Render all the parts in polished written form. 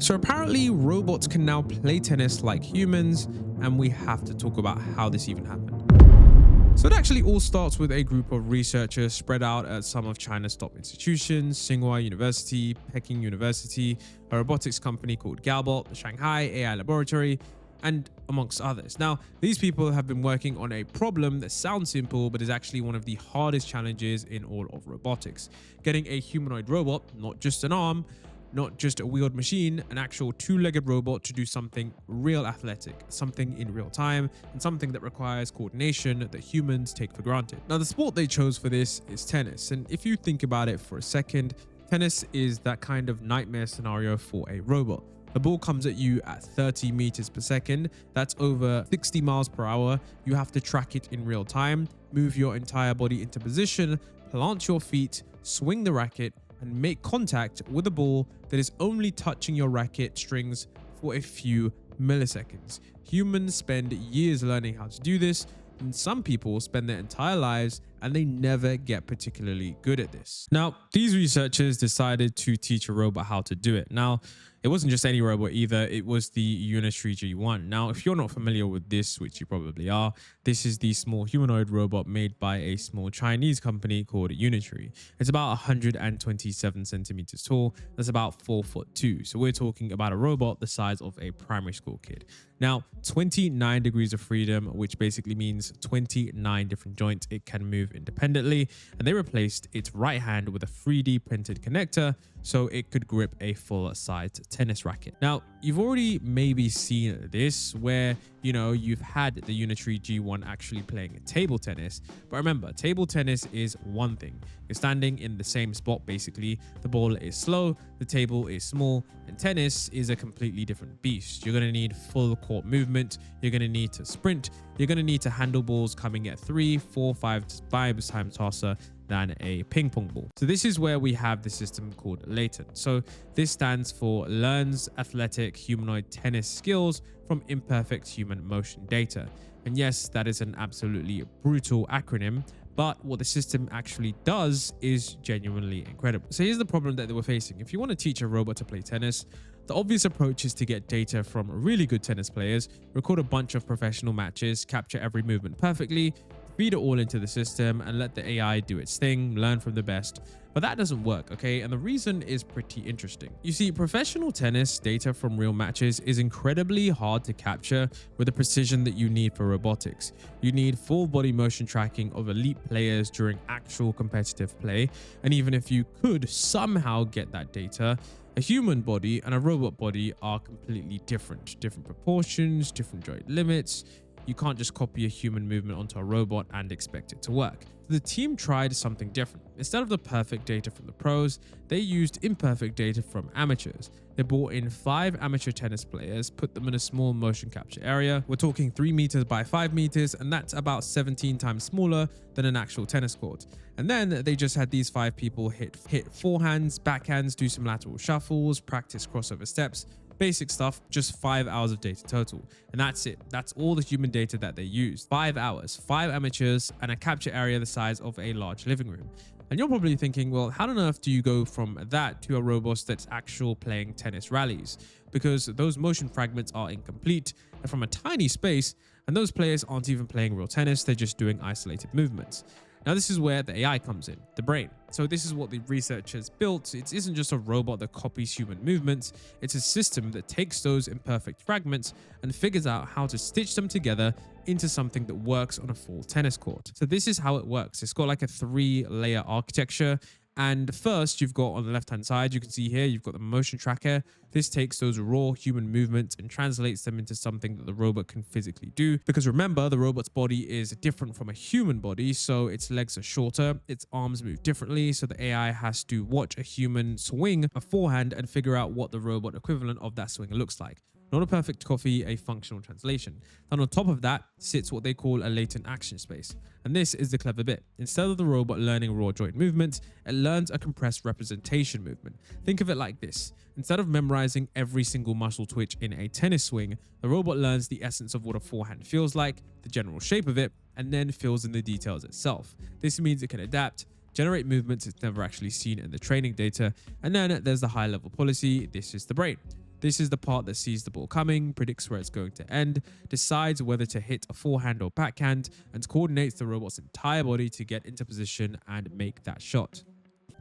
So apparently robots can now play tennis like humans, and we have to talk about how this even happened. So it actually all starts with a group of researchers spread out at some of China's top institutions: Tsinghua University, Peking University, a robotics company called Galbot, the Shanghai AI Laboratory, and amongst others. Now, these people have been working on a problem that sounds simple, but is actually one of the hardest challenges in all of robotics. Getting a humanoid robot, not just an arm, not just a wheeled machine, an actual two-legged robot to do something real athletic, something in real time, and something that requires coordination that humans take for granted. Now, the sport they chose for this is tennis. And if you think about it for a second, tennis is that kind of nightmare scenario for a robot. The ball comes at you at 30 meters per second. That's over 60 miles per hour. You have to track it in real time, move your entire body into position, plant your feet, swing the racket, and make contact with a ball that is only touching your racket strings for a few milliseconds. Humans spend years learning how to do this, and some people spend their entire lives and they never get particularly good at this. Now, these researchers decided to teach a robot how to do it. Now, it wasn't just any robot either, it was the Unitary G1. Now, if you're not familiar with this, which you probably are, this is the small humanoid robot made by a small Chinese company called Unitary. It's about 127 centimeters tall, that's about 4'2". So we're talking about a robot the size of a primary school kid. Now, 29 degrees of freedom, which basically means 29 different joints it can move independently, and they replaced its right hand with a 3D printed connector so it could grip a full-sized tennis racket. Now, you've already maybe seen this where, you've had the Unitary G1 actually playing table tennis, but remember, table tennis is one thing. You're standing in the same spot basically, the ball is slow, the table is small, and tennis is a completely different beast. You're going to need full court movement, you're going to need to sprint, you're going to need to handle balls coming at 3, 4, 5 times faster than a ping pong ball. So this is where we have the system called LEMMiNO. So this stands for Learns Athletic Humanoid Tennis Skills from Imperfect Human Motion Data. And yes, that is an absolutely brutal acronym, but what the system actually does is genuinely incredible. So here's the problem that they were facing. If you want to teach a robot to play tennis, the obvious approach is to get data from really good tennis players, record a bunch of professional matches, capture every movement perfectly, feed it all into the system, and let the AI do its thing, learn from the best. But that doesn't work, okay? And the reason is pretty interesting. You see, professional tennis data from real matches is incredibly hard to capture with the precision that you need for robotics. You need full body motion tracking of elite players during actual competitive play. And even if you could somehow get that data, a human body and a robot body are completely different. Different proportions, different joint limits. You can't just copy a human movement onto a robot and expect it to work. The team tried something different. Instead of the perfect data from the pros, they used imperfect data from amateurs. They brought in 5 amateur tennis players, put them in a small motion capture area. We're talking 3 meters by 5 meters, and that's about 17 times smaller than an actual tennis court. And then they just had these 5 people hit forehands, backhands, do some lateral shuffles, practice crossover steps, basic stuff, just 5 hours of data total. And that's it. That's all the human data that they used. 5 hours, 5 amateurs, and a capture area the size of a large living room. And you're probably thinking, well, how on earth do you go from that to a robot that's actual playing tennis rallies? Because those motion fragments are incomplete and from a tiny space, and those players aren't even playing real tennis, they're just doing isolated movements. Now, this is where the AI comes in, the brain. So this is what the researchers built. It isn't just a robot that copies human movements. It's a system that takes those imperfect fragments and figures out how to stitch them together into something that works on a full tennis court. So this is how it works. It's got like a 3-layer architecture. And first, you've got on the left-hand side, you can see here, you've got the motion tracker. This takes those raw human movements and translates them into something that the robot can physically do. Because remember, the robot's body is different from a human body, so its legs are shorter, its arms move differently, so the AI has to watch a human swing a forehand and figure out what the robot equivalent of that swing looks like. Not a perfect copy, a functional translation. And on top of that sits what they call a latent action space. And this is the clever bit. Instead of the robot learning raw joint movement, it learns a compressed representation movement. Think of it like this. Instead of memorizing every single muscle twitch in a tennis swing, the robot learns the essence of what a forehand feels like, the general shape of it, and then fills in the details itself. This means it can adapt, generate movements it's never actually seen in the training data, and then there's the high-level policy. This is the brain. This is the part that sees the ball coming, predicts where it's going to end, decides whether to hit a forehand or backhand, and coordinates the robot's entire body to get into position and make that shot.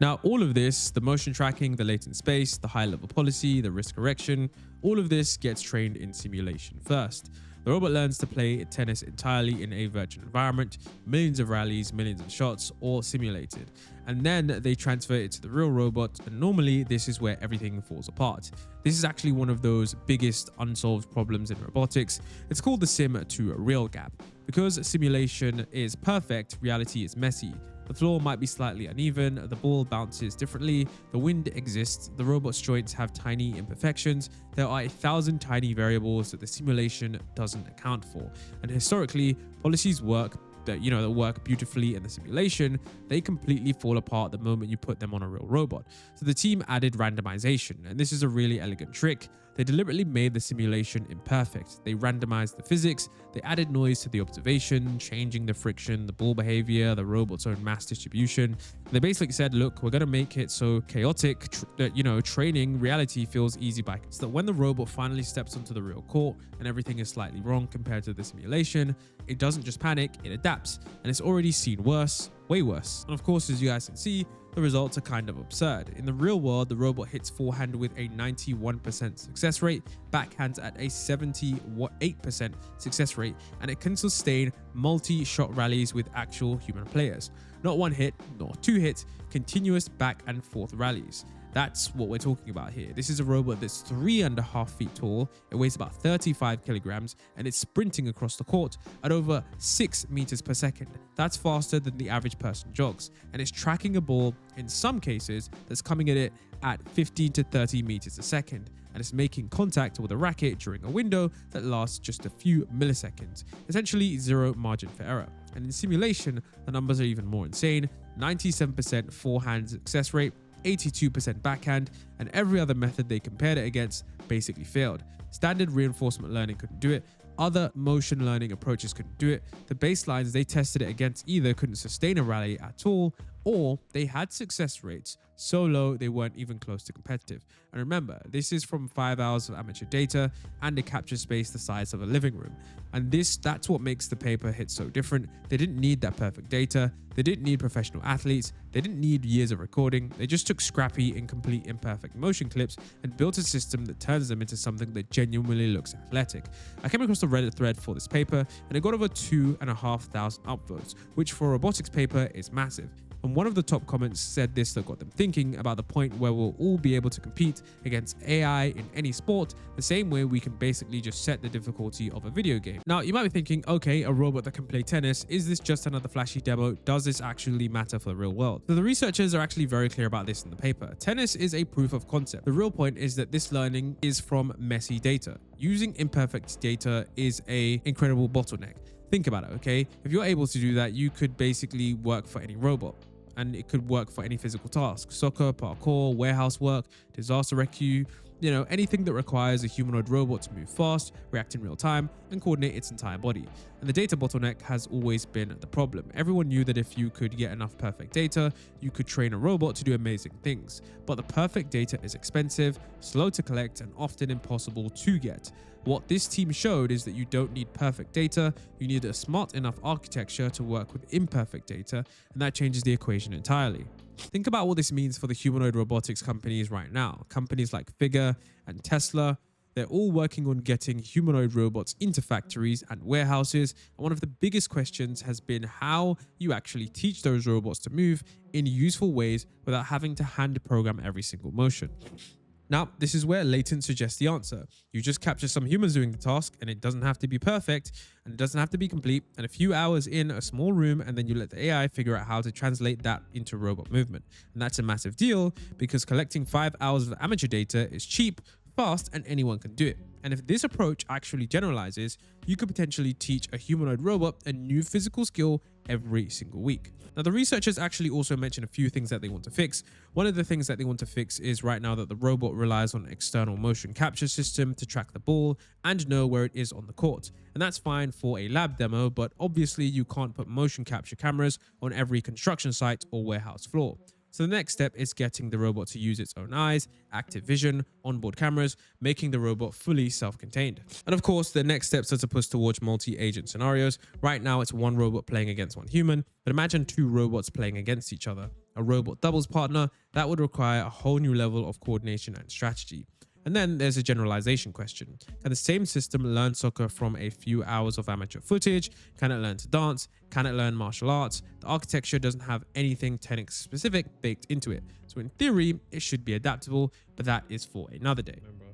Now, all of this, the motion tracking, the latent space, the high-level policy, the risk correction, all of this gets trained in simulation first. The robot learns to play tennis entirely in a virtual environment, millions of rallies, millions of shots, all simulated. And then they transfer it to the real robot, and normally this is where everything falls apart. This is actually one of those biggest unsolved problems in robotics. It's called the sim to real gap. Because simulation is perfect, reality is messy. The floor might be slightly uneven, the ball bounces differently, the wind exists, the robot's joints have tiny imperfections, there are 1,000 tiny variables that the simulation doesn't account for. And historically, policies that work beautifully in the simulation, they completely fall apart the moment you put them on a real robot. So the team added randomization, and this is a really elegant trick. They deliberately made the simulation imperfect. They randomized the physics, they added noise to the observation, changing the friction, the ball behavior, the robot's own mass distribution. They basically said, look, we're going to make it so chaotic that, training reality feels easy by, so that when the robot finally steps onto the real court and everything is slightly wrong compared to the simulation, it doesn't just panic, it adapts. And it's already seen worse, way worse. And of course, as you guys can see, the results are kind of absurd. In the real world, the robot hits forehand with a 91% success rate, backhands at a 78% success rate, and it can sustain multi-shot rallies with actual human players. Not one hit, nor two hits, continuous back and forth rallies. That's what we're talking about here. This is a robot that's 3.5 feet tall, it weighs about 35 kilograms, and it's sprinting across the court at over 6 meters per second. That's faster than the average person jogs, and it's tracking a ball, in some cases, that's coming at it at 15 to 30 meters a second, and it's making contact with a racket during a window that lasts just a few milliseconds, essentially zero margin for error. And in simulation, the numbers are even more insane: 97% forehand success rate, 82% backhand, and every other method they compared it against basically failed. Standard reinforcement learning couldn't do it. Other motion learning approaches couldn't do it. The baselines they tested it against either couldn't sustain a rally at all, or they had success rates so low they weren't even close to competitive. And remember, this is from 5 hours of amateur data and a capture space the size of a living room. And that's what makes the paper hit so different. They didn't need that perfect data. They didn't need professional athletes. They didn't need years of recording. They just took scrappy, incomplete, imperfect motion clips and built a system that turns them into something that genuinely looks athletic. I came across the Reddit thread for this paper, and it got over 2,500 upvotes, which for a robotics paper is massive. And one of the top comments said this that got them thinking about the point where we'll all be able to compete against AI in any sport, the same way we can basically just set the difficulty of a video game. Now, you might be thinking, okay, a robot that can play tennis, is this just another flashy demo? Does this actually matter for the real world? So the researchers are actually very clear about this in the paper. Tennis is a proof of concept. The real point is that this learning is from messy data. Using imperfect data is an incredible bottleneck. Think about it, okay? If you're able to do that, you could basically work for any robot. And it could work for any physical task: soccer, parkour, warehouse work, disaster rescue, anything that requires a humanoid robot to move fast, react in real time, and coordinate its entire body. And the data bottleneck has always been the problem. Everyone knew that if you could get enough perfect data, you could train a robot to do amazing things. But the perfect data is expensive, slow to collect, and often impossible to get. What this team showed is that you don't need perfect data, you need a smart enough architecture to work with imperfect data, and that changes the equation entirely. Think about what this means for the humanoid robotics companies right now. Companies like Figure and Tesla, they're all working on getting humanoid robots into factories and warehouses. And one of the biggest questions has been how you actually teach those robots to move in useful ways without having to hand program every single motion. Now, this is where Latent suggests the answer. You just capture some humans doing the task, and it doesn't have to be perfect, and it doesn't have to be complete, and a few hours in a small room, and then you let the AI figure out how to translate that into robot movement. And that's a massive deal, because collecting 5 hours of amateur data is cheap, fast, and anyone can do it. And if this approach actually generalizes, you could potentially teach a humanoid robot a new physical skill every single week. Now, the researchers actually also mentioned a few things that they want to fix. One of the things that they want to fix is right now that the robot relies on an external motion capture system to track the ball and know where it is on the court. And that's fine for a lab demo, but obviously you can't put motion capture cameras on every construction site or warehouse floor. So the next step is getting the robot to use its own eyes, active vision, onboard cameras, making the robot fully self-contained. And of course, the next steps are to push towards multi-agent scenarios. Right now, it's one robot playing against one human, but imagine two robots playing against each other. A robot doubles partner, that would require a whole new level of coordination and strategy. And then there's a generalization question. Can the same system learn soccer from a few hours of amateur footage? Can it learn to dance? Can it learn martial arts? The architecture doesn't have anything technic specific baked into it. So in theory, it should be adaptable, but that is for another day.